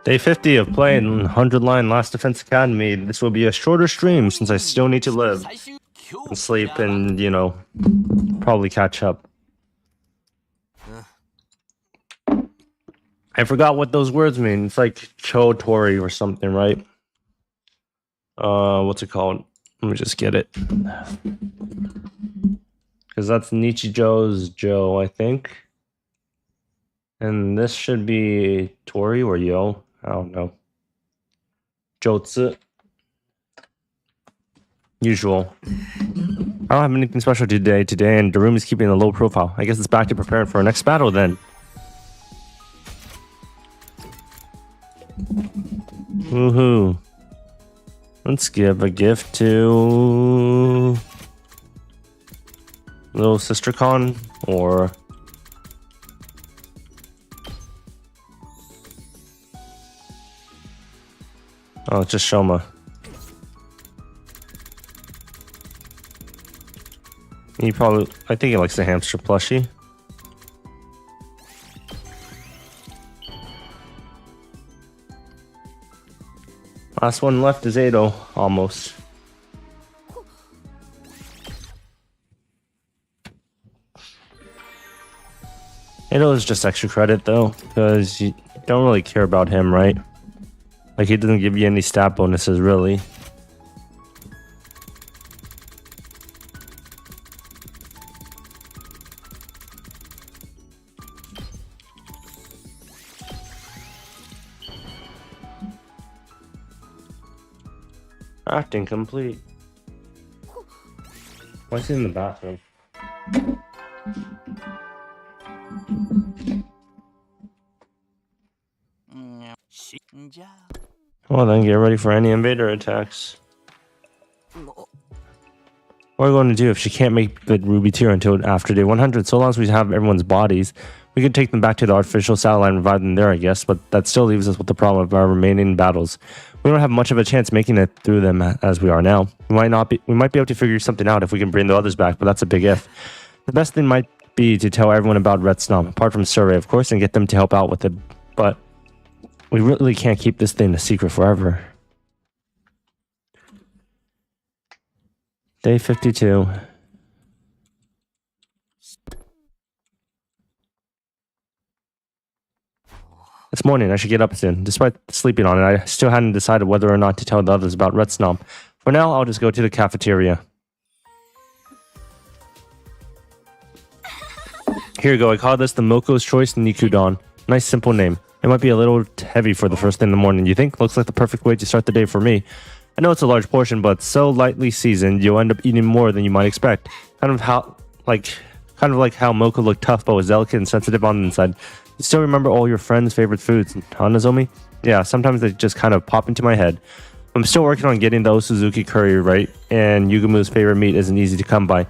Day 50 of playing 100 line Last Defense Academy. This will be a shorter stream since I still need to live and sleep and, you know, probably catch up. I forgot what those words mean. It's like Chotori or something, right? What's it called? Let me just get it. Because that's Nichijo's Joe, I think. And this should be Tori or Yo. I don't know. Jotsu. Usual. I don't have anything special today, and Darumi is keeping a low profile. I guess it's back to preparing for our next battle then. Woohoo. Let's give a gift to little sister Con or oh, it's just Shoma. He probably, I think he likes the hamster plushie. Last one left is Ado, almost. Ado is just extra credit though, because you don't really care about him, right? Like he doesn't give you any stat bonuses, really. Acting complete. Why is he in the bathroom? Well then, get ready for any invader attacks. What are we going to do if she can't make the Ruby tier until after day 100? So long as we have everyone's bodies, we could take them back to the artificial satellite and revive them there, I guess. But that still leaves us with the problem of our remaining battles. We don't have much of a chance making it through them as we are now. We might be able to figure something out if we can bring the others back, but that's a big if. The best thing might be to tell everyone about Red Snom, apart from Survey, of course, and get them to help out with it. But we really can't keep this thing a secret forever. Day 52. It's morning, I should get up soon. Despite sleeping on it, I still hadn't decided whether or not to tell the others about Red Snom. For now, I'll just go to the cafeteria. Here you go, I call this the Moko's Choice Nikudon. Nice simple name. It might be a little heavy for the first thing in the morning, you think? Looks like the perfect way to start the day for me. I know it's a large portion, but so lightly seasoned, you'll end up eating more than you might expect. Kind of like how Moko looked tough but was delicate and sensitive on the inside. You still remember all your friends' favorite foods, huh, Nozomi? Yeah, sometimes they just kind of pop into my head. I'm still working on getting the Osuzuki curry right, and Yugamu's favorite meat isn't easy to come by.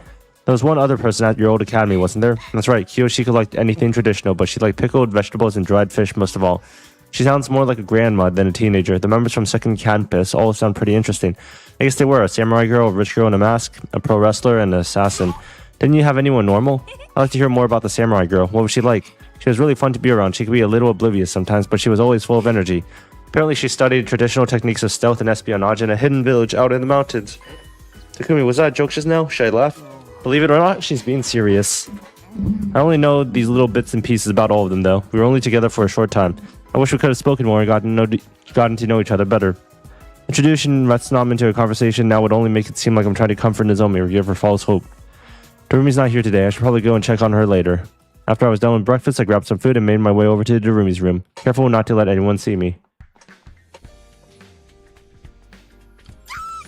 There was one other person at your old academy, wasn't there? That's right, Kiyoshika liked anything traditional, but she liked pickled vegetables and dried fish most of all. She sounds more like a grandma than a teenager. The members from second campus all sound pretty interesting. I guess they were a samurai girl, a rich girl in a mask, a pro wrestler, and an assassin. Didn't you have anyone normal? I'd like to hear more about the samurai girl. What was she like? She was really fun to be around. She could be a little oblivious sometimes, but she was always full of energy. Apparently she studied traditional techniques of stealth and espionage in a hidden village out in the mountains. Takumi, was that a joke just now? Should I laugh? Believe it or not, she's being serious. I only know these little bits and pieces about all of them, though. We were only together for a short time. I wish we could have spoken more and gotten to know each other better. Introducing Red Snom into a conversation now would only make it seem like I'm trying to comfort Nozomi or give her false hope. Darumi's not here today. I should probably go and check on her later. After I was done with breakfast, I grabbed some food and made my way over to Darumi's room. Careful not to let anyone see me.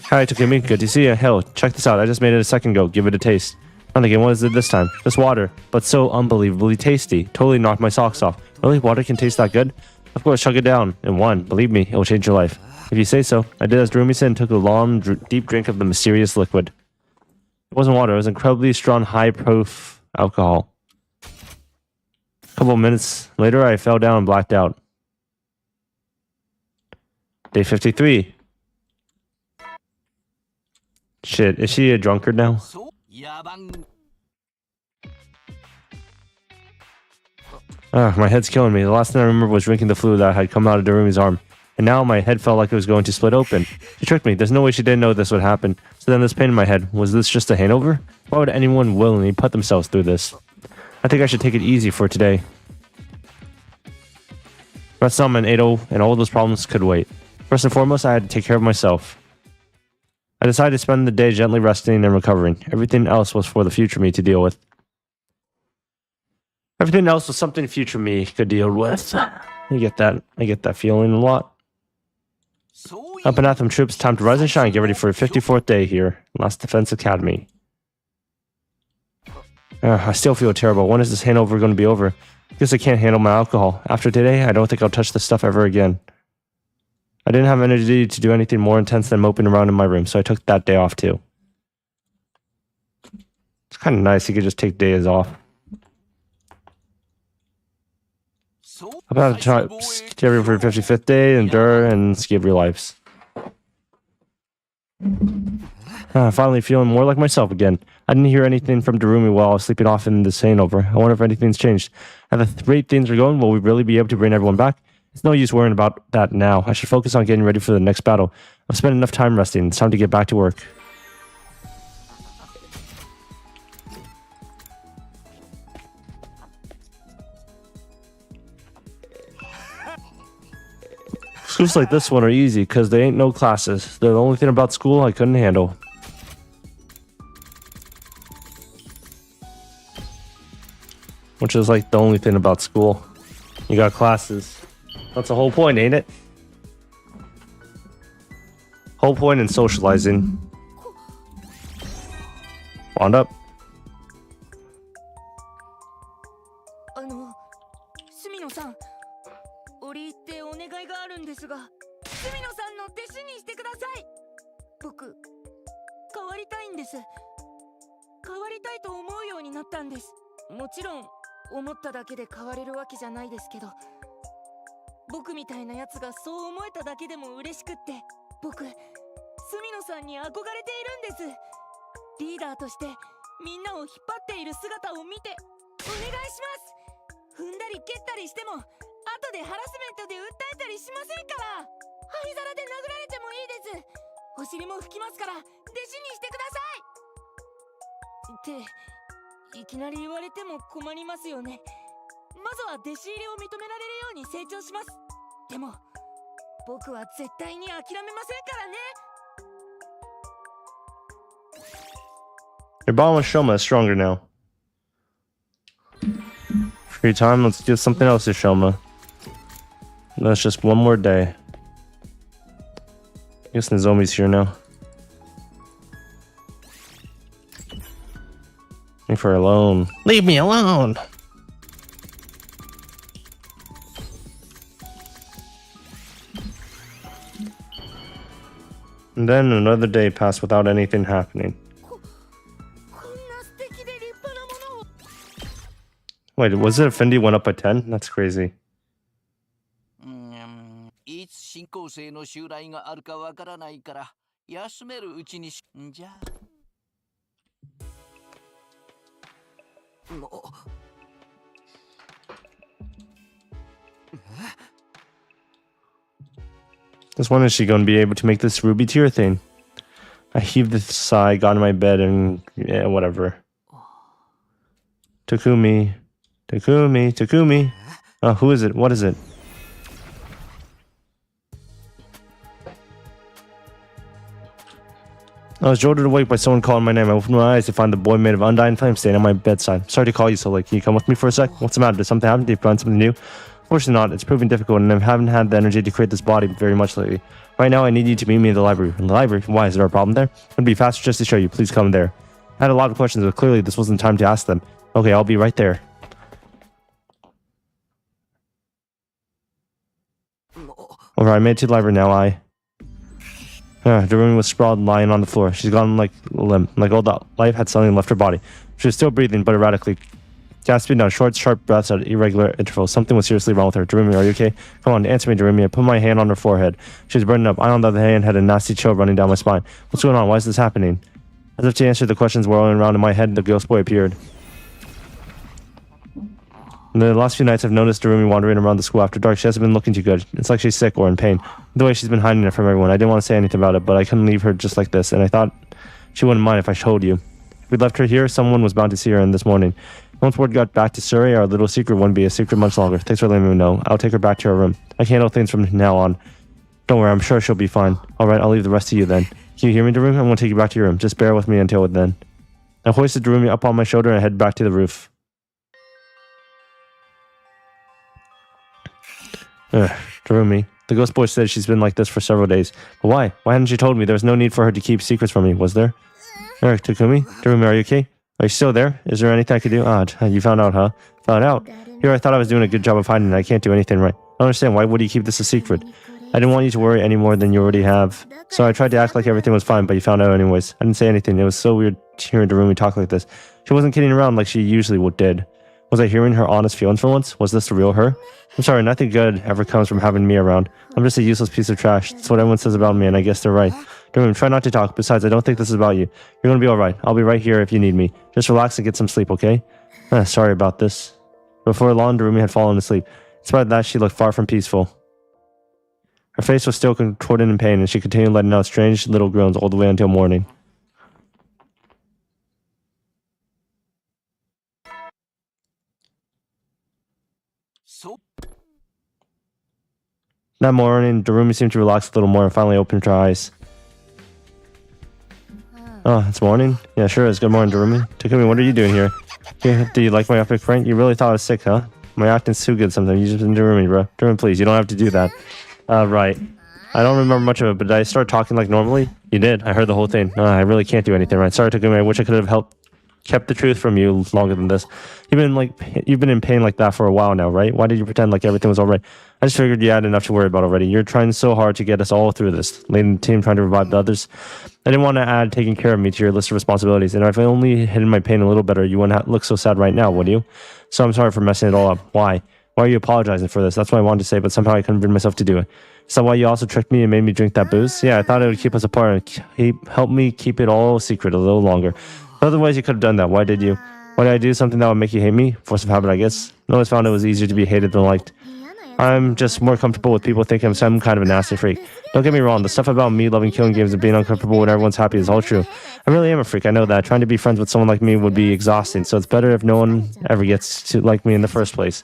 Hi, Takumi. Good to see you. Hell, check this out. I just made it a second ago. Give it a taste. And again, what is it this time? Just water, but so unbelievably tasty. Totally knocked my socks off. Really? Water can taste that good? Of course, chug it down. In one. Believe me, it will change your life. If you say so. I did as Darumi said and took a long, deep drink of the mysterious liquid. It wasn't water. It was incredibly strong, high-proof alcohol. A couple of minutes later, I fell down and blacked out. Day 53. Shit, is she a drunkard now? My head's killing me. The last thing I remember was drinking the fluid that had come out of Darumi's arm. And now my head felt like it was going to split open. She tricked me. There's no way she didn't know this would happen. So then this pain in my head, was this just a hangover? Why would anyone willingly put themselves through this? I think I should take it easy for today. Rest on an 8-0 and all those problems could wait. First and foremost, I had to take care of myself. I decided to spend the day gently resting and recovering. Everything else was for the future me to deal with. Everything else was something future me could deal with. You get that? I get that feeling a lot. Up and Atham troops, time to rise and shine. Get ready for a 54th day here. Last Defense Academy. I still feel terrible. When is this hangover going to be over? Guess I can't handle my alcohol. After today, I don't think I'll touch this stuff ever again. I didn't have energy to do anything more intense than moping around in my room, so I took that day off too. It's kind of nice. You could just take days off. About to try get ready for 55th day, endure, and skip your lives. Finally feeling more like myself again. I didn't hear anything from Darumi while I was sleeping off in this hangover. I wonder if anything's changed. At the rate things are going, will we really be able to bring everyone back? It's no use worrying about that now. I should focus on getting ready for the next battle. I've spent enough time resting. It's time to get back to work. Schools like this one are easy because they ain't no classes. They're the only thing about school I couldn't handle. Which is like the only thing about school. You got classes. That's the whole point, ain't it? Whole point in socializing. Bond up. 折り入ってお願いがあるんですが、住野さんの弟子にしてください。僕、変わりたいんです。変わりたいと思うようになったんです。もちろん、思っただけで変われるわけじゃないですけど、僕みたいなやつがそう思えただけでも嬉しくって、僕、住野さんに憧れているんです。リーダーとしてみんなを引っ張っている姿を見てお願いします。踏んだり蹴ったりしても後でハラスメントで訴えたりしませんから。灰皿で殴られてもいいです。お尻も拭きますから弟子にしてくださいっていきなり言われても困りますよね。まずは弟子入りを認められるように成長します。でも僕は絶対に諦めませんからね。 Your bond with Shoma is stronger now. Free time, let's do something else to Shoma. That's just one more day. I guess Nozomi's here now. Leave her alone. Leave me alone! And then another day passed without anything happening. Wait, was it Fendi went up by 10? That's crazy. Just when is she going to be able to make this ruby tier thing? I heaved a sigh, got in my bed, and yeah, whatever. Takumi. Takumi, Takumi. Who is it? What is it? I was jolted awake by someone calling my name. I opened my eyes to find the boy made of undying flame staying on my bedside. Sorry to call you so late. Can you come with me for a sec? What's the matter? Did something happen? Did you find something new? Fortunately not. It's proving difficult and I haven't had the energy to create this body very much lately. Right now I need you to meet me in the library. In the library? Why? Is there a problem there? It would be faster just to show you. Please come there. I had a lot of questions, but clearly this wasn't time to ask them. Okay, I'll be right there. Over, I made it to the library now. The room was sprawled and lying on the floor. She's gone like limp, like all the life had suddenly left her body. She was still breathing, but erratically. Gasping down short, sharp breaths at irregular intervals. Something was seriously wrong with her. Darumi, are you okay? Come on, answer me, Darumi. I put my hand on her forehead. She was burning up. I, on the other hand, had a nasty chill running down my spine. What's going on? Why is this happening? As if to answer the questions whirling around in my head, the ghost boy appeared. In the last few nights, I've noticed Darumi wandering around the school after dark. She hasn't been looking too good. It's like she's sick or in pain. The way she's been hiding it from everyone. I didn't want to say anything about it, but I couldn't leave her just like this, and I thought she wouldn't mind if I told you. If we left her here, someone was bound to see her in this morning. Once word got back to Surrey, our little secret wouldn't be a secret much longer. Thanks for letting me know. I'll take her back to her room. I can handle things from now on. Don't worry, I'm sure she'll be fine. Alright, I'll leave the rest to you then. Can you hear me, Darumi? I'm going to take you back to your room. Just bear with me until then. I hoisted Darumi up on my shoulder and headed back to the roof. Darumi. The ghost boy said she's been like this for several days. But why? Why hadn't she told me? There was no need for her to keep secrets from me, was there? Eric, Takumi? Darumi, are you okay? Are you still there? Is there anything I could do? You found out, huh? Found out? Here, I thought I was doing a good job of hiding it. I can't do anything right. I don't understand. Why would you keep this a secret? I didn't want you to worry any more than you already have. So I tried to act like everything was fine, but you found out anyways. I didn't say anything. It was so weird hearing Darumi talk like this. She wasn't kidding around like she usually did. Was I hearing her honest feelings for once? Was this the real her? I'm sorry, nothing good ever comes from having me around. I'm just a useless piece of trash. That's what everyone says about me, and I guess they're right. Darumi, try not to talk. Besides, I don't think this is about you. You're gonna be alright. I'll be right here if you need me. Just relax and get some sleep, okay? Sorry about this. Before long, Darumi had fallen asleep. In spite of that, she looked far from peaceful. Her face was still contorted in pain, and she continued letting out strange little groans all the way until morning. That morning, Darumi seemed to relax a little more and finally opened her eyes. Oh, it's morning? Yeah, sure is. Good morning, Darumi. Takumi, what are you doing here? Do you like my epic prank? You really thought I was sick, huh? My acting's too good sometimes. You just been Darumi, bro. Darumi, please, you don't have to do that. Right. I don't remember much of it, but did I start talking like normally? You did. I heard the whole thing. I really can't do anything right. Sorry, Takumi. I wish I could have kept the truth from you longer than this. You've been in pain like that for a while now, right? Why did you pretend like everything was alright? I just figured you had enough to worry about already. You're trying so hard to get us all through this, leading the team, trying to revive the others. I didn't want to add taking care of me to your list of responsibilities, and if I only hidden my pain a little better, you wouldn't look so sad right now, would you? So I'm sorry for messing it all up. Why? Why are you apologizing for this? That's what I wanted to say, but somehow I couldn't bring myself to do it. Is that why you also tricked me and made me drink that booze? Yeah, I thought it would keep us apart and help me keep it all secret a little longer. Otherwise, you could have done that. Why did you? Why did I do something that would make you hate me? Force of habit, I guess. I always found it was easier to be hated than liked. I'm just more comfortable with people thinking I'm some kind of a nasty freak. Don't get me wrong, the stuff about me loving killing games and being uncomfortable when everyone's happy is all true. I really am a freak, I know that. Trying to be friends with someone like me would be exhausting, so it's better if no one ever gets to like me in the first place.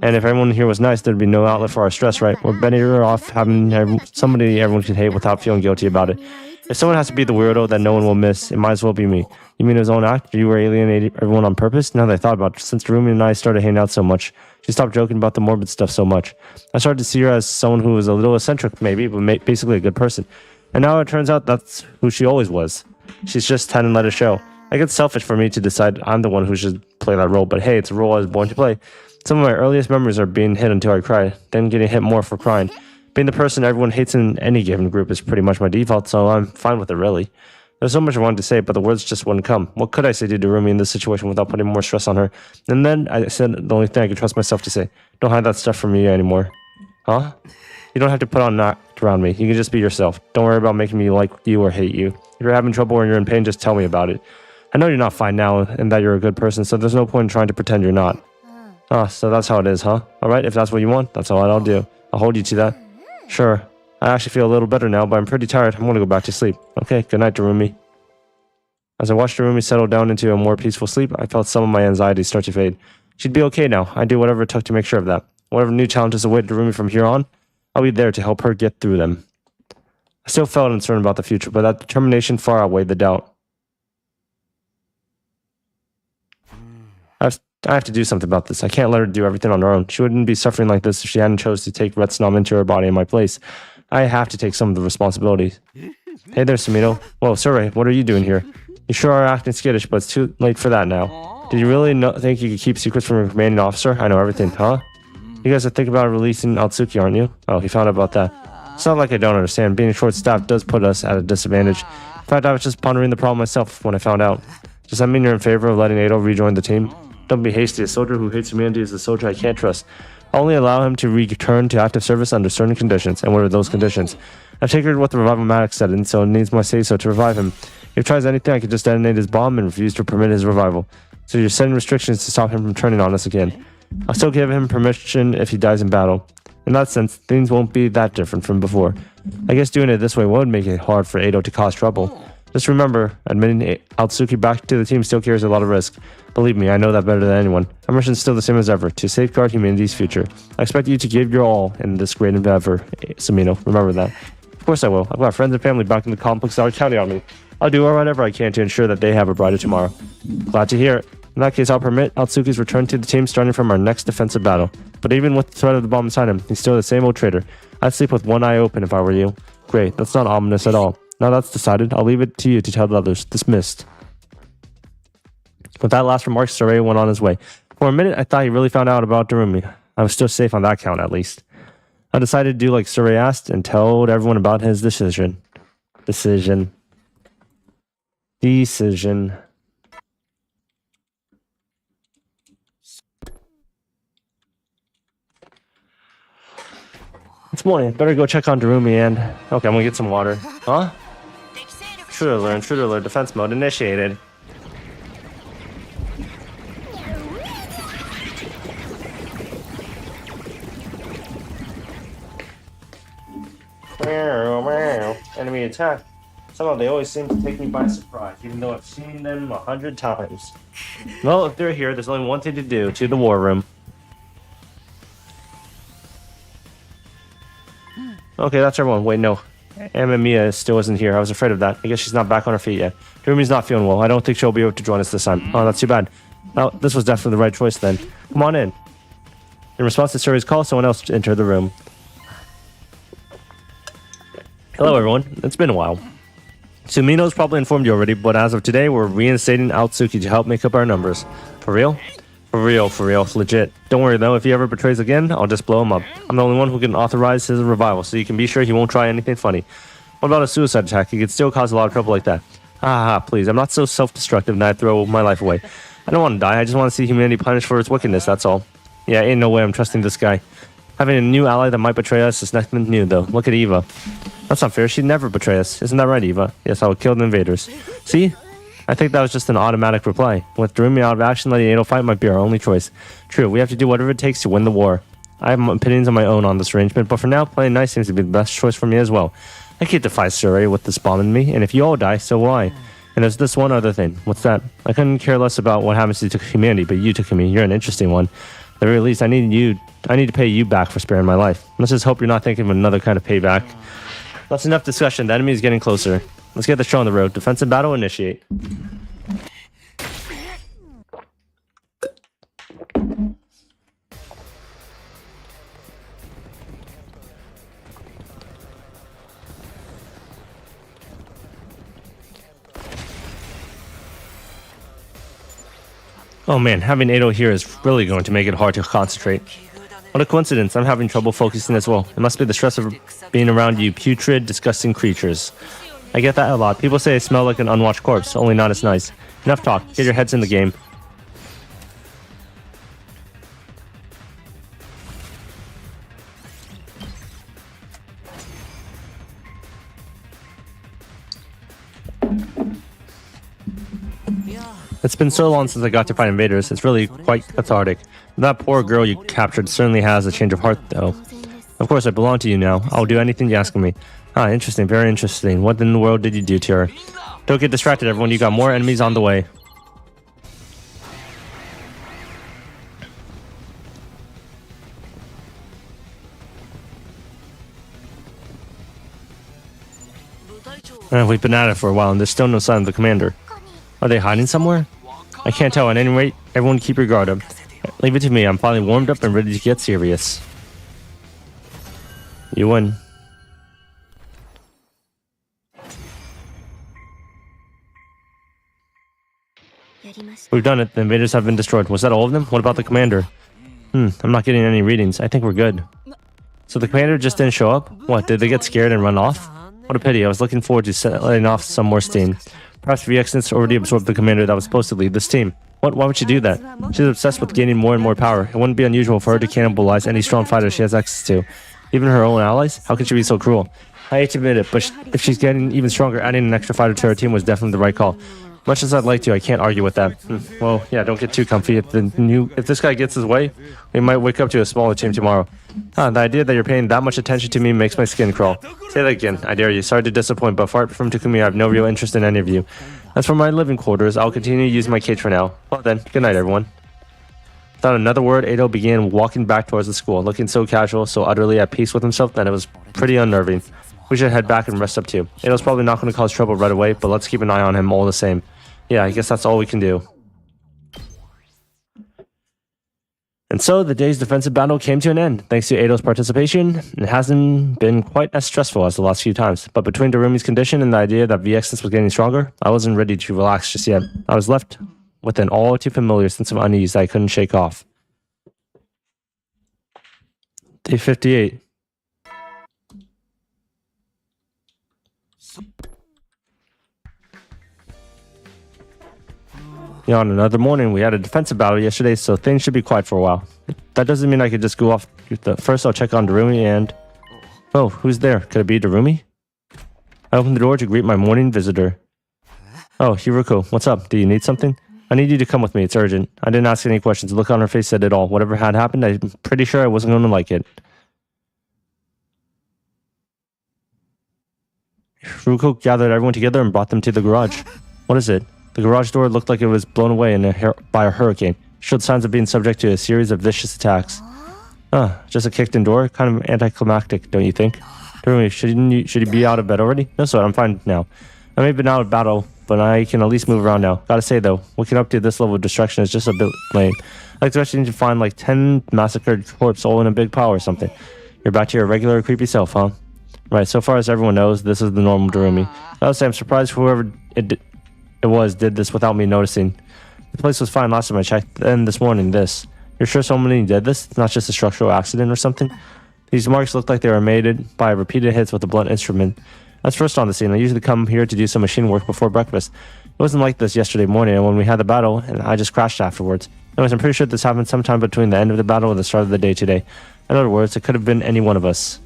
And if everyone here was nice, there'd be no outlet for our stress, right? We're better off having somebody everyone can hate without feeling guilty about it. If someone has to be the weirdo that no one will miss, it might as well be me. You mean it was own act? You were alienating everyone on purpose? Now that I thought about it, since Darumi and I started hanging out so much, she stopped joking about the morbid stuff so much. I started to see her as someone who was a little eccentric, maybe, but basically a good person. And now it turns out that's who she always was. She's just hadn't let it show. I get selfish for me to decide I'm the one who should play that role, but hey, it's a role I was born to play. Some of my earliest memories are being hit until I cry, then getting hit more for crying. Being the person everyone hates in any given group is pretty much my default, so I'm fine with it, really. There's so much I wanted to say, but the words just wouldn't come. What could I say to Darumi in this situation without putting more stress on her? And then I said the only thing I could trust myself to say. Don't hide that stuff from me anymore. Huh? You don't have to put on an act around me. You can just be yourself. Don't worry about making me like you or hate you. If you're having trouble or you're in pain, just tell me about it. I know you're not fine now and that you're a good person, so there's no point in trying to pretend you're not. So that's how it is, huh? Alright, if that's what you want, that's all I'll do. I'll hold you to that. Sure. I actually feel a little better now, but I'm pretty tired. I'm gonna go back to sleep. Okay, good night, Darumi. As I watched Darumi settle down into a more peaceful sleep, I felt some of my anxiety start to fade. She'd be okay now. I'd do whatever it took to make sure of that. Whatever new challenges await Darumi from here on, I'll be there to help her get through them. I still felt uncertain about the future, but that determination far outweighed the doubt. I have to do something about this. I can't let her do everything on her own. She wouldn't be suffering like this if she hadn't chose to take Retsnam into her body in my place. I have to take some of the responsibility. Hey there, Sumito. Whoa, Surrey, what are you doing here? You sure are acting skittish, but it's too late for that now. Did you really think you could keep secrets from your commanding officer? I know everything, huh? You guys are thinking about releasing Atsuki, aren't you? Oh, he found out about that. It's not like I don't understand. Being short-staffed does put us at a disadvantage. In fact, I was just pondering the problem myself when I found out. Does that mean you're in favor of letting Ado rejoin the team? Don't be hasty. A soldier who hates humanity is a soldier I can't trust. I'll only allow him to return to active service under certain conditions. And what are those conditions? I've taken what the Revival Maddox said, and so it needs my say-so to revive him. If he tries anything, I could just detonate his bomb and refuse to permit his revival. So you're setting restrictions to stop him from turning on us again. I'll still give him permission if he dies in battle. In that sense, things won't be that different from before. I guess doing it this way would make it hard for Edo to cause trouble. Just remember, admitting Atsuki back to the team still carries a lot of risk. Believe me, I know that better than anyone. Our mission is still the same as ever, to safeguard humanity's future. I expect you to give your all in this great endeavor, Samino. Remember that. Of course I will. I've got friends and family back in the complex that are counting on me. I'll do whatever I can to ensure that they have a brighter tomorrow. Glad to hear it. In that case, I'll permit Atsuki's return to the team starting from our next defensive battle. But even with the threat of the bomb inside him, he's still the same old traitor. I'd sleep with one eye open if I were you. Great, that's not ominous at all. Now that's decided, I'll leave it to you to tell the others. Dismissed. With that last remark, Saray went on his way. For a minute, I thought he really found out about Darumi. I was still safe on that count, at least. I decided to do like Saray asked and told everyone about his decision. Decision. It's morning. Better go check on Darumi and... Okay, I'm gonna get some water. Huh? Intruder alert, defense mode initiated. Enemy attack. Somehow they always seem to take me by surprise, even though I've seen them 100 times. Well, if they're here, there's only one thing to do, to the war room. Okay, that's everyone. Wait, no. Mia still isn't here. I was afraid of that. I guess she's not back on her feet yet. Darumi's not feeling well. I don't think she'll be able to join us this time. Oh, that's too bad. Well, this was definitely the right choice then. Come on in. In response to Suri's call, someone else entered the room. Hello, everyone. It's been a while. Sumino's probably informed you already, but as of today, we're reinstating Atsuki to help make up our numbers. For real? For real. Legit. Don't worry though, if he ever betrays again, I'll just blow him up. I'm the only one who can authorize his revival, so you can be sure he won't try anything funny. What about a suicide attack? He could still cause a lot of trouble like that. Please, I'm not so self-destructive that I throw my life away. I don't want to die, I just want to see humanity punished for its wickedness, that's all. Yeah, ain't no way I'm trusting this guy. Having a new ally that might betray us is nothing new though. Look at Eva. That's not fair, she'd never betray us. Isn't that right, Eva? Yes, I would kill the invaders. See? I think that was just an automatic reply. With Darumi out of action, letting Edo fight might be our only choice. True, we have to do whatever it takes to win the war. I have opinions of my own on this arrangement, but for now, playing nice seems to be the best choice for me as well. I can't defy Suri with this bomb in me, and if you all die, so will I. And there's this one other thing. What's that? I couldn't care less about what happens to humanity, but you took me. You're an interesting one. At the very least, I need to pay you back for sparing my life. Let's just hope you're not thinking of another kind of payback. That's enough discussion. The enemy is getting closer. Let's get the show on the road. Defensive battle initiate. Oh man, having Edo here is really going to make it hard to concentrate. What a coincidence, I'm having trouble focusing as well. It must be the stress of being around you putrid, disgusting creatures. I get that a lot. People say I smell like an unwashed corpse, only not as nice. Enough talk, get your heads in the game. It's been so long since I got to fight invaders, it's really quite cathartic. That poor girl you captured certainly has a change of heart, though. Of course, I belong to you now. I'll do anything you ask of me. Interesting, very interesting. What in the world did you do to her? Don't get distracted, everyone. You got more enemies on the way. We've been at it for a while, and there's still no sign of the commander. Are they hiding somewhere? I can't tell. At any rate, everyone keep your guard up. Leave it to me. I'm finally warmed up and ready to get serious. You win. We've done it. The invaders have been destroyed. Was that all of them? What about the commander? I'm not getting any readings. I think we're good. So the commander just didn't show up? What, did they get scared and run off? What a pity. I was looking forward to letting off some more steam. Perhaps VXNet's already absorbed the commander that was supposed to lead this team. What? Why would she do that? She's obsessed with gaining more and more power. It wouldn't be unusual for her to cannibalize any strong fighter she has access to. Even her own allies? How could she be so cruel? I hate to admit it, but if she's getting even stronger, adding an extra fighter to her team was definitely the right call. Much as I'd like to, I can't argue with that. Well, yeah, don't get too comfy. If this guy gets his way, we might wake up to a smaller team tomorrow. The idea that you're paying that much attention to me makes my skin crawl. Say that again, I dare you. Sorry to disappoint, but apart from Takumi, I have no real interest in any of you. As for my living quarters, I'll continue to use my cage for now. Well then, good night, everyone. Without another word, Edo began walking back towards the school, looking so casual, so utterly at peace with himself that it was pretty unnerving. We should head back and rest up too. Edo's probably not going to cause trouble right away, but let's keep an eye on him all the same. Yeah, I guess that's all we can do. And so the day's defensive battle came to an end. Thanks to Edo's participation, it hasn't been quite as stressful as the last few times. But between Darumi's condition and the idea that VXS was getting stronger, I wasn't ready to relax just yet. I was left with an all too familiar sense of unease that I couldn't shake off. Day 58. On another morning, we had a defensive battle yesterday, so things should be quiet for a while. That doesn't mean I could just go off. First, I'll check on Darumi and... Oh, who's there? Could it be Darumi? I opened the door to greet my morning visitor. Oh, Hiruko, what's up? Do you need something? I need you to come with me. It's urgent. I didn't ask any questions. The look on her face said it all. Whatever had happened, I'm pretty sure I wasn't going to like it. Hiruko gathered everyone together and brought them to the garage. What is it? The garage door looked like it was blown away by a hurricane. It showed signs of being subject to a series of vicious attacks. Just a kicked-in door? Kind of anticlimactic, don't you think? Darumi, should you be out of bed already? No, sir, I'm fine now. I may have been out of battle, but I can at least move around now. Gotta say, though, waking up to this level of destruction is just a bit lame. I expected you to find like 10 massacred corpses all in a big pile or something. You're back to your regular creepy self, huh? Right, so far as everyone knows, this is the normal Darumi. I would say I'm surprised whoever it did this without me noticing. The place was fine last time I checked, then this morning, this. You're sure someone did this? It's not just a structural accident or something? These marks looked like they were made by repeated hits with a blunt instrument. I was first on the scene. I usually come here to do some machine work before breakfast. It wasn't like this yesterday morning, and when we had the battle, and I just crashed afterwards. Anyways, I'm pretty sure this happened sometime between the end of the battle and the start of the day today. In other words, it could have been any one of us.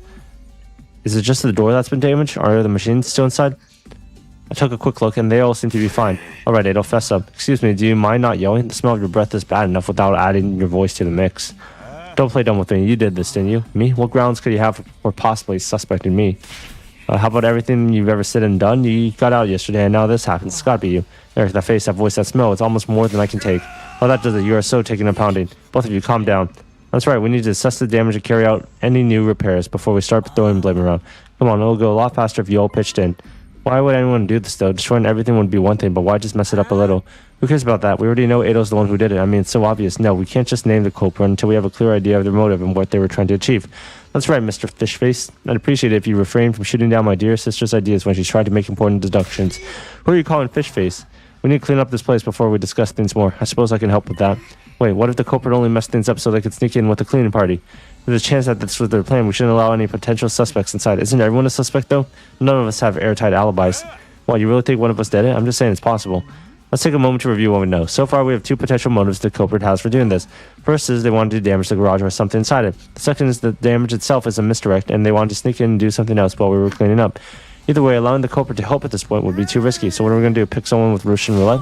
Is it just the door that's been damaged? Are the machines still inside? I took a quick look, and they all seem to be fine. Alright, Ado, fess up. Excuse me, do you mind not yelling? The smell of your breath is bad enough without adding your voice to the mix. Don't play dumb with me. You did this, didn't you? Me? What grounds could you have for possibly suspecting me? How about everything you've ever said and done? You got out yesterday, and now this happens. It's gotta be you. Eric, that face, that voice, that smell, it's almost more than I can take. Oh, that does it. You are so taking a pounding. Both of you, calm down. That's right, we need to assess the damage and carry out any new repairs before we start throwing blame around. Come on, it'll go a lot faster if you all pitched in. Why would anyone do this, though? Destroying everything would be one thing, but why just mess it up a little? Who cares about that? We already know Ado's the one who did it. I mean, it's so obvious. No, we can't just name the culprit until we have a clear idea of their motive and what they were trying to achieve. That's right, Mr. Fishface. I'd appreciate it if you refrained from shooting down my dear sister's ideas when she tried to make important deductions. Who are you calling Fishface? We need to clean up this place before we discuss things more. I suppose I can help with that. Wait, what if the culprit only messed things up so they could sneak in with the cleaning party? There's a chance that this was their plan. We shouldn't allow any potential suspects inside. Isn't everyone a suspect, though? None of us have airtight alibis. Well, you really think one of us did it? I'm just saying it's possible. Let's take a moment to review what we know. So far, we have two potential motives the culprit has for doing this. First is they wanted to damage the garage or something inside it. The second is the damage itself is a misdirect, and they wanted to sneak in and do something else while we were cleaning up. Either way, allowing the culprit to help at this point would be too risky. So what are we going to do? Pick someone with Russian roulette?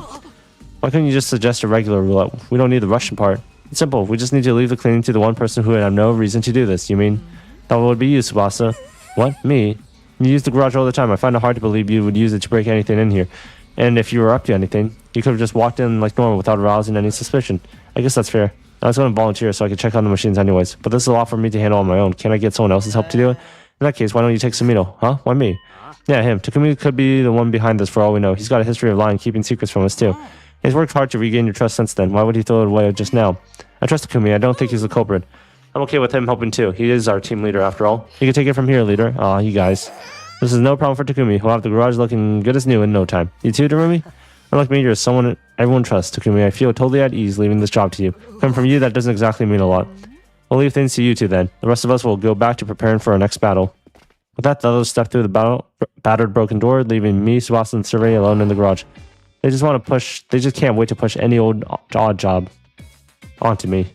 Why couldn't you just suggest a regular roulette? We don't need the Russian part. It's simple. We just need to leave the cleaning to the one person who would have no reason to do this. You mean that would be you, Tsubasa? What? Me? You use the garage all the time. I find it hard to believe you would use it to break anything in here. And if you were up to anything, you could have just walked in like normal without arousing any suspicion. I guess that's fair. I was going to volunteer so I could check on the machines anyways. But this is a lot for me to handle on my own. Can't I get someone else's help to do it? In that case, why don't you take Sumino? Huh? Why me? Yeah, him. Takumi could be the one behind this for all we know. He's got a history of lying, keeping secrets from us too. He's worked hard to regain your trust since then. Why would he throw it away just now? I trust Takumi. I don't think he's the culprit. I'm okay with him helping too. He is our team leader after all. You can take it from here, leader. Aw, you guys. This is no problem for Takumi. He'll have the garage looking good as new in no time. You too, Darumi? Unlike me, you're someone everyone trusts, Takumi. I feel totally at ease leaving this job to you. Coming from you, that doesn't exactly mean a lot. We'll leave things to you two then. The rest of us will go back to preparing for our next battle. With that, the others stepped through the battered broken door, leaving me, Tsubasa, and Survey alone in the garage. They just can't wait to push any odd job onto me.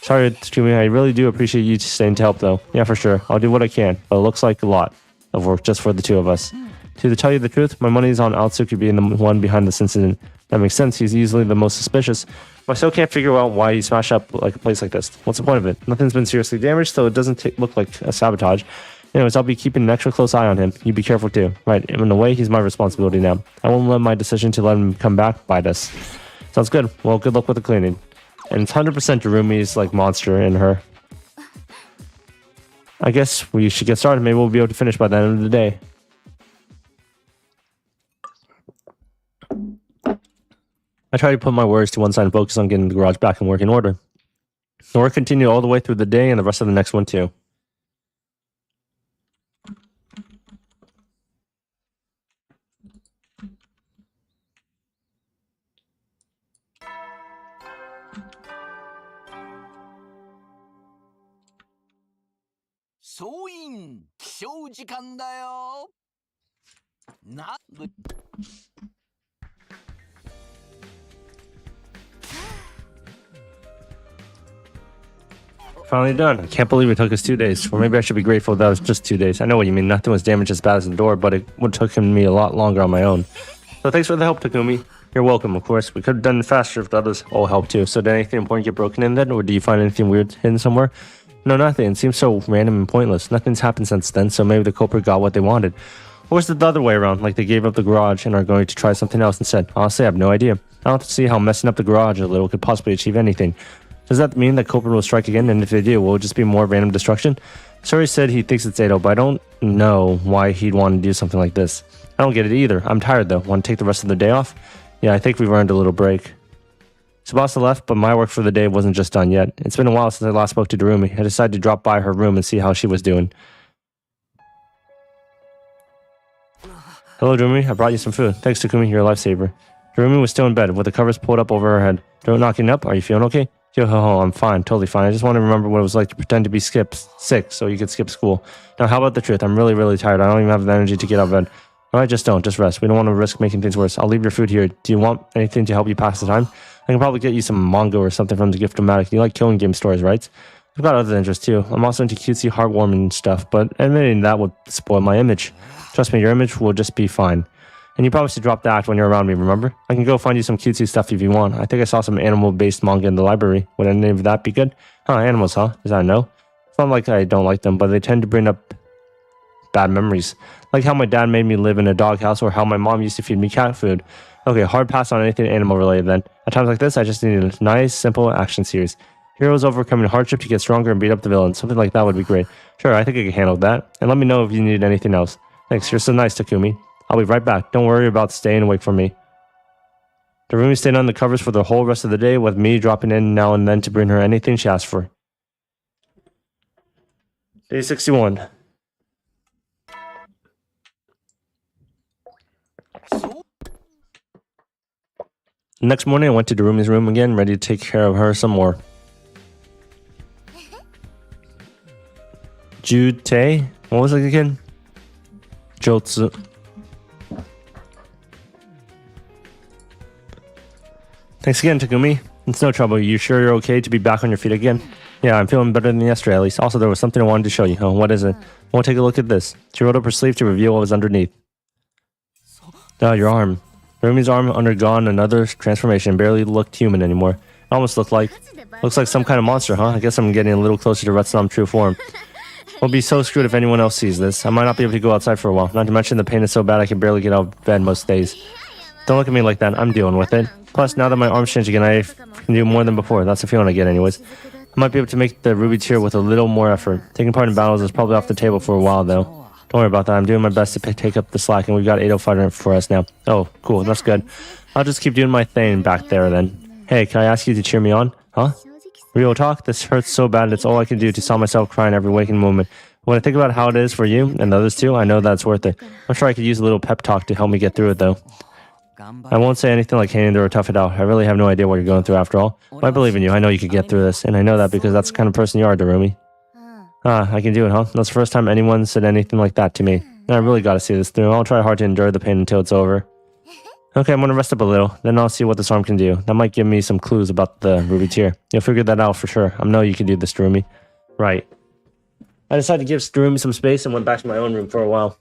Sorry, Takumi, I really do appreciate you staying to help though. Yeah, for sure. I'll do what I can, but it looks like a lot. of work just for the two of us. To tell you the truth, my money is on Atsuki being the one behind this incident. That makes sense. He's easily the most suspicious. But I still can't figure out why he smashed up like a place like this. What's the point of it? Nothing's been seriously damaged, so it doesn't look like a sabotage. Anyways, I'll be keeping an extra close eye on him. You be careful too. Right, in a way, he's my responsibility now. I won't let my decision to let him come back bite us. Sounds good. Well, good luck with the cleaning. And it's 100% Jirumi's like monster in her. I guess we should get started. Maybe we'll be able to finish by the end of the day. I try to put my worries to one side and focus on getting the garage back in working order. The work continued all the way through the day and the rest of the next one too. Finally done. I can't believe it took us 2 days. Or maybe I should be grateful that it was just 2 days. I know what you mean. Nothing was damaged as bad as the door, but it would have taken me a lot longer on my own. So thanks for the help, Takumi. You're welcome, of course. We could have done it faster if the others all helped too. So did anything important get broken in then? Or do you find anything weird hidden somewhere? No, nothing. It seems so random and pointless. Nothing's happened since then, so maybe the culprit got what they wanted. Or is it the other way around, like they gave up the garage and are going to try something else instead? Honestly, I have no idea. I don't see how messing up the garage a little could possibly achieve anything. Does that mean that culprit will strike again? And if they do, will it just be more random destruction? Suri said he thinks it's Edo, but I don't know why he'd want to do something like this. I don't get it either. I'm tired though. Want to take the rest of the day off? Yeah, I think we've earned a little break. Tsubasa left, but my work for the day wasn't just done yet. It's been a while since I last spoke to Darumi. I decided to drop by her room and see how she was doing. Hello, Darumi. I brought you some food. Thanks, Takumi. You're a lifesaver. Darumi was still in bed, with the covers pulled up over her head. Don't knocking up. Are you feeling okay? Yo-ho-ho, I'm fine. Totally fine. I just want to remember what it was like to pretend to be sick so you could skip school. Now, how about the truth? I'm really, really tired. I don't even have the energy to get out of bed. Alright, just don't. Just rest. We don't want to risk making things worse. I'll leave your food here. Do you want anything to help you pass the time? I can probably get you some manga or something from the Gift-O-Matic. You like killing game stories, right? I've got other interests too. I'm also into cutesy, heartwarming stuff, but admitting that would spoil my image. Trust me, your image will just be fine. And you probably should drop the act when you're around me, remember? I can go find you some cutesy stuff if you want. I think I saw some animal-based manga in the library. Would any of that be good? Huh, animals, huh? Is that a no? It's not like I don't like them, but they tend to bring up bad memories. Like how my dad made me live in a doghouse or how my mom used to feed me cat food. Okay, hard pass on anything animal-related then. At times like this, I just need a nice, simple action series. Heroes overcoming hardship to get stronger and beat up the villains. Something like that would be great. Sure, I think I can handle that. And let me know if you need anything else. Thanks, you're so nice, Takumi. I'll be right back. Don't worry about staying awake from me. Darumi stayed on the covers for the whole rest of the day, with me dropping in now and then to bring her anything she asked for. Day 61. The next morning, I went to Darumi's room again, ready to take care of her some more. Jute? What was it again? Jotsu. Thanks again, Takumi. It's no trouble. You sure you're okay to be back on your feet again? Yeah, I'm feeling better than yesterday, at least. Also, there was something I wanted to show you. Oh, what is it? Well, take a look at this. She rolled up her sleeve to reveal what was underneath. Oh, your arm. Rumi's arm undergone another transformation. Barely looked human anymore. It almost looks like some kind of monster, huh? I guess I'm getting a little closer to Retsunam true form. I'll be so screwed if anyone else sees this. I might not be able to go outside for a while. Not to mention the pain is so bad I can barely get out of bed most days. Don't look at me like that. I'm dealing with it. Plus, now that my arm's changed again, I can do more than before. That's the feeling I get anyways. I might be able to make the ruby tier with a little more effort. Taking part in battles is probably off the table for a while, though. Don't worry about that. I'm doing my best to take up the slack, and we've got 805 fighter for us now. Oh, cool. That's good. I'll just keep doing my thing back there, then. Hey, can I ask you to cheer me on? Huh? Real talk? This hurts so bad, it's all I can do to stop myself crying every waking moment. When I think about how it is for you, and the others too, I know that's worth it. I'm sure I could use a little pep talk to help me get through it, though. I won't say anything like hanging there or tough it out. I really have no idea what you're going through after all. But I believe in you. I know you can get through this. And I know that because that's the kind of person you are, Darumi. Ah, I can do it, huh? That's the first time anyone said anything like that to me. I really gotta see this through. I'll try hard to endure the pain until it's over. Okay, I'm gonna rest up a little. Then I'll see what this arm can do. That might give me some clues about the ruby tier. You'll figure that out for sure. I know you can do this, Darumi. Right. I decided to give Darumi some space and went back to my own room for a while.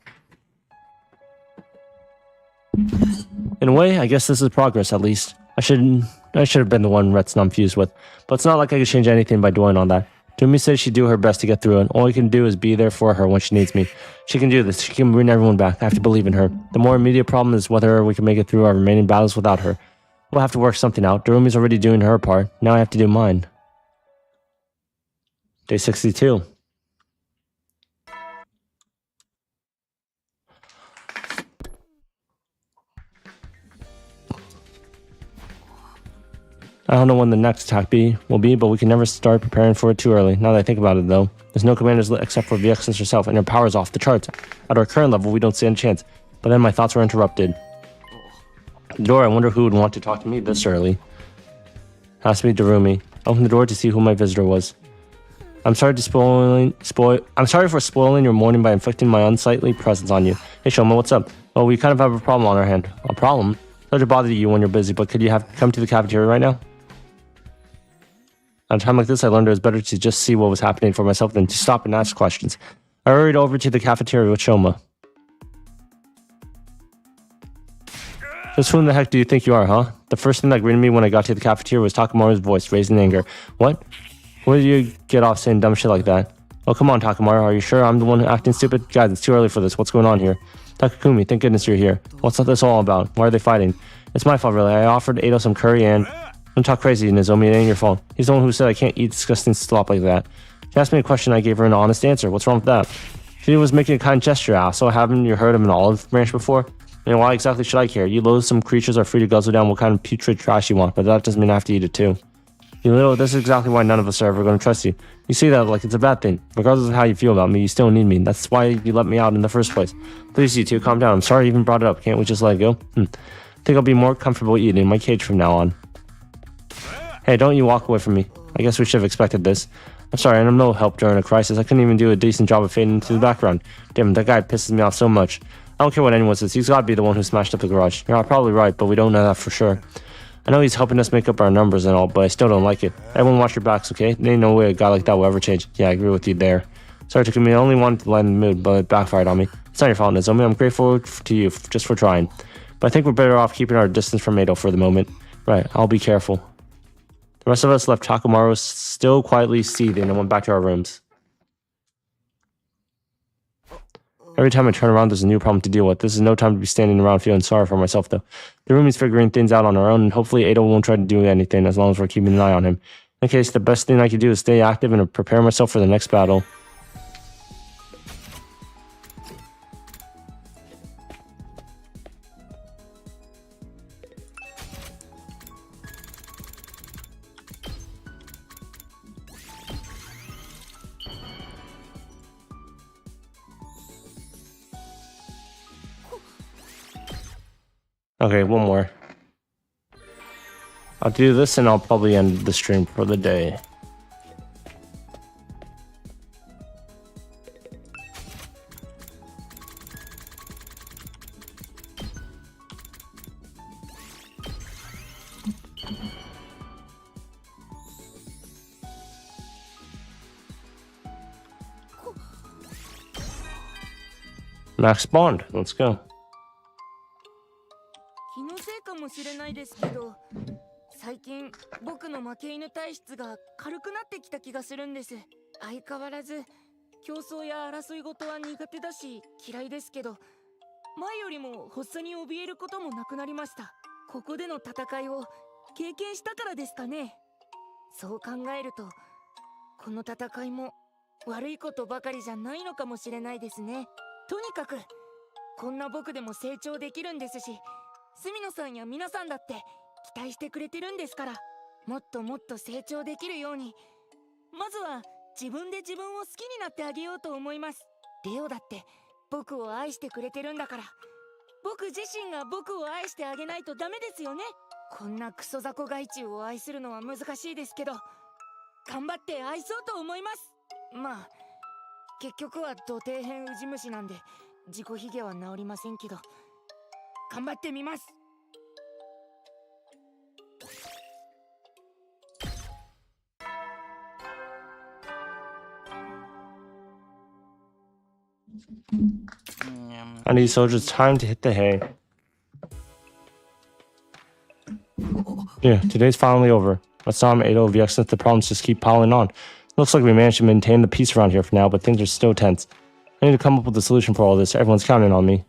In a way, I guess this is progress, at least. I should have been the one Rhett's not fused with, but it's not like I could change anything by dwelling on that. Darumi said she'd do her best to get through it. All I can do is be there for her when she needs me. She can do this. She can bring everyone back. I have to believe in her. The more immediate problem is whether we can make it through our remaining battles without her. We'll have to work something out. Darumi's already doing her part. Now I have to do mine. Day 62. I don't know when the next attack will be, but we can never start preparing for it too early. Now that I think about it, though, there's no commanders except for VXens herself, and her power's off the charts. At our current level, we don't stand a chance. But then my thoughts were interrupted. The door, I wonder who would want to talk to me this early. Has to be Darumi. I opened the door to see who my visitor was. I'm sorry for spoiling your morning by inflicting my unsightly presence on you. Hey Shoma, what's up? Well, we kind of have a problem on our hand. A problem? Sorry to bother you when you're busy, but could you come to the cafeteria right now? At a time like this, I learned it was better to just see what was happening for myself than to stop and ask questions. I hurried over to the cafeteria with Shoma. Just who in the heck do you think you are, huh? The first thing that greeted me when I got to the cafeteria was Takamaru's voice, raised in anger. What? Where did you get off saying dumb shit like that? Oh, come on, Takamaru. Are you sure I'm the one acting stupid? Guys, it's too early for this. What's going on here? Takakumi, thank goodness you're here. What's this all about? Why are they fighting? It's my fault, really. I offered Ado some curry and... Don't talk crazy, Nozomi. It ain't your fault. He's the one who said I can't eat disgusting slop like that. She asked me a question, I gave her an honest answer. What's wrong with that? She was making a kind gesture, asshole. Haven't you heard of an olive branch before? And why exactly should I care? You loathsome creatures are free to guzzle down what kind of putrid trash you want, but that doesn't mean I have to eat it too. This is exactly why none of us are ever going to trust you. You see that like it's a bad thing. Regardless of how you feel about me, you still need me. That's why you let me out in the first place. Please, you two, calm down. I'm sorry I even brought it up. Can't we just let it go? I think I'll be more comfortable eating in my cage from now on. Hey, don't you walk away from me. I guess we should have expected this. I'm sorry, and I'm no help during a crisis. I couldn't even do a decent job of fading into the background. Damn, that guy pisses me off so much. I don't care what anyone says. He's got to be the one who smashed up the garage. You're probably right, but we don't know that for sure. I know he's helping us make up our numbers and all, but I still don't like it. Everyone watch your backs, okay? There ain't no way a guy like that will ever change. Yeah, I agree with you there. Sorry, Takumi. I only wanted to lighten the mood, but it backfired on me. It's not your fault, Nozomi. I'm grateful to you just for trying. But I think we're better off keeping our distance from Ado for the moment. Right, I'll be careful. The rest of us left Takamaru still quietly seething and went back to our rooms. Every time I turn around, there's a new problem to deal with. This is no time to be standing around feeling sorry for myself, though. The roomie's figuring things out on our own, and hopefully Ado won't try to do anything as long as we're keeping an eye on him. In case, the best thing I can do is stay active and prepare myself for the next battle. Okay, one more. I'll do this and I'll probably end the stream for the day. Max Bond, let's go. 気のせいかもしれないですけど、最近僕の負け犬体質が軽くなってきた気がするんです。相変わらず競争や争い事は苦手だし嫌いですけど、前よりも発作に怯えることもなくなりました。ここでの戦いを経験したからですかね。そう考えると、この戦いも悪いことばかりじゃないのかもしれないですね。とにかくこんな僕でも成長できるんですし、住野さんや皆さんだって期待してくれてるんですから、もっともっと成長できるように、まずは自分で自分を好きになってあげようと思います。レオだって僕を愛してくれてるんだから、僕自身が僕を愛してあげないとダメですよね。こんなクソ雑魚害虫を愛するのは難しいですけど、頑張って愛そうと思います。まあ結局は土底辺ウジ虫なんで自己卑下は治りませんけど、頑張ってみます。I need soldiers time to hit the hay. Yeah, today's finally over. Let's not Ado VX since the problems just keep piling on. Looks like we managed to maintain the peace around here for now, but things are still tense. I need to come up with a solution for all this. Everyone's counting on me.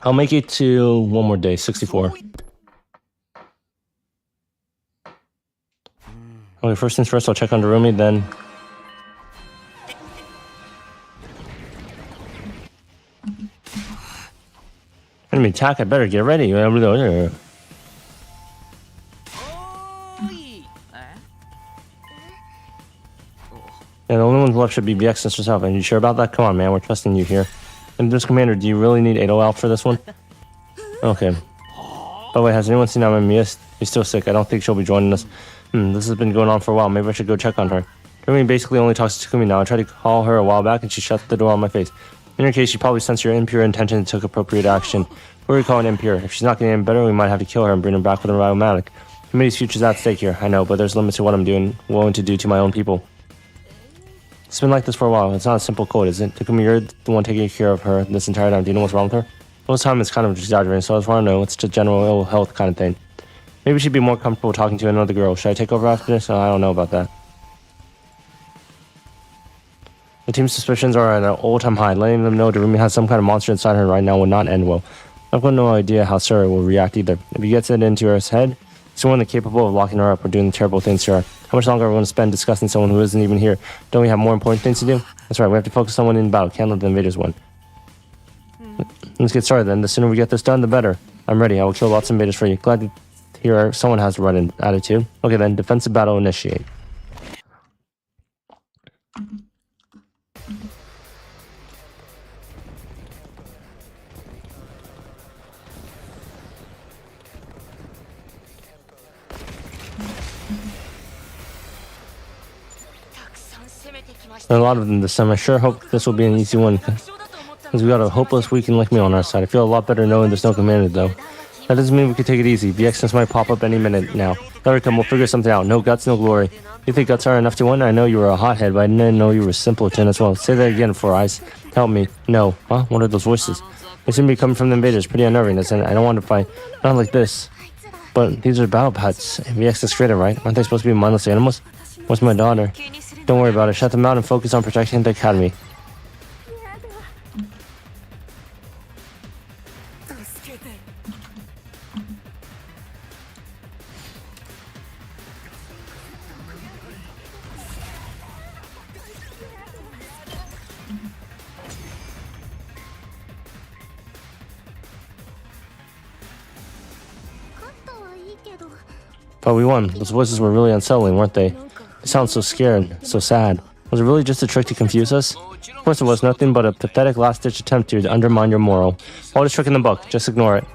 I'll make it to one more day, 64. Okay, first things first, I'll check on Darumi, then... Enemy attack, I better get ready. Yeah, the only ones left should be VX and herself. Are you sure about that? Come on, man, we're trusting you here. And this commander, do you really need 8 out for this one? Okay. By the way, has anyone seen Amamiya? He's still sick. I don't think she'll be joining us. This has been going on for a while. Maybe I should go check on her. Darumi basically only talks to Takumi now. I tried to call her a while back and she shut the door on my face. In her case, she probably sensed your impure intention and took appropriate action. What are we calling impure? If she's not getting any better, we might have to kill her and bring her back with an automatic. Committee's future's at stake here. I know, but there's limits to what I'm willing to do to my own people. It's been like this for a while. It's not a simple code, is it? Takumi, you're the one taking care of her this entire time. Do you know what's wrong with her? Most time it's kind of exaggerating, so I just want to know. It's just general ill health kind of thing. Maybe she'd be more comfortable talking to another girl. Should I take over after this? I don't know about that. The team's suspicions are at an all-time high. Letting them know Darumi has some kind of monster inside her right now will not end well. I've got no idea how Sarah will react either. If he gets it into her head, someone capable of locking her up or doing terrible things to her. How much longer are we going to spend discussing someone who isn't even here? Don't we have more important things to do? That's right, we have to focus on winning the battle. Can't let the invaders win. Let's get started then. The sooner we get this done, the better. I'm ready. I will kill lots of invaders for you. Glad to hear someone has the right attitude. Okay then, defensive battle initiate. A lot of them this time. I sure hope this will be an easy one, because we got a hopeless, weakened like me on our side. I feel a lot better knowing there's no commander though. That doesn't mean we could take it easy. VXs might pop up any minute now. Let her come, we'll figure something out. No guts, no glory. You think guts are enough to win? I know you were a hothead, but I didn't know you were a simpleton as well. Say that again, Four Eyes. Help me. No. Huh? What are those voices? They seem to be coming from the invaders. Pretty unnerving, isn't it? I don't want to fight. Not like this. But these are battle pets. VX is created, right? Aren't they supposed to be mindless animals? What's my daughter? Don't worry about it. Shut them out and focus on protecting the academy. But we won. Those voices were really unsettling, weren't they? They sound so scared, so sad. Was it really just a trick to confuse us? Of course it was nothing but a pathetic last-ditch attempt to undermine your moral. Oldest trick in the book. Just ignore it.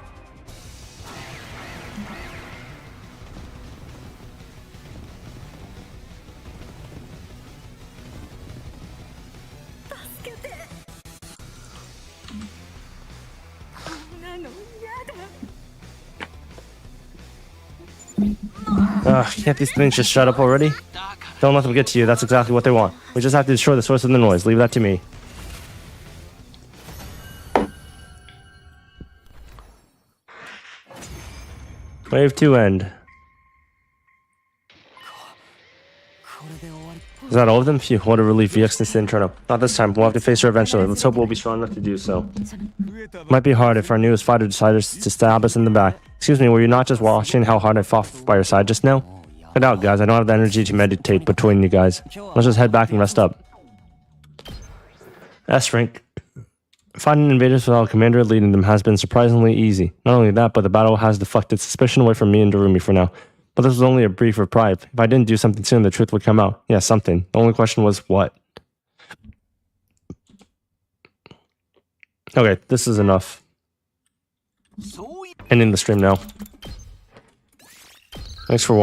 Can't these things just shut up already? Don't let them get to you. That's exactly what they want. We just have to destroy the source of the noise. Leave that to me. Wave 2 end. Is that all of them? Phew, what a relief. VX didn't turn up. Not this time. We'll have to face her eventually. Let's hope we'll be strong enough to do so. Might be hard if our newest fighter decides to stab us in the back. Excuse me, were you not just watching how hard I fought by your side just now? Get out, guys. I don't have the energy to meditate between you guys. Let's just head back and rest up. S rank. Fighting invaders without a commander leading them has been surprisingly easy. Not only that, but the battle has deflected suspicion away from me and Darumi for now. But this was only a brief reprieve. If I didn't do something soon, the truth would come out. Yeah, something. The only question was what? Okay, this is enough. Ending the stream now. Thanks for watching.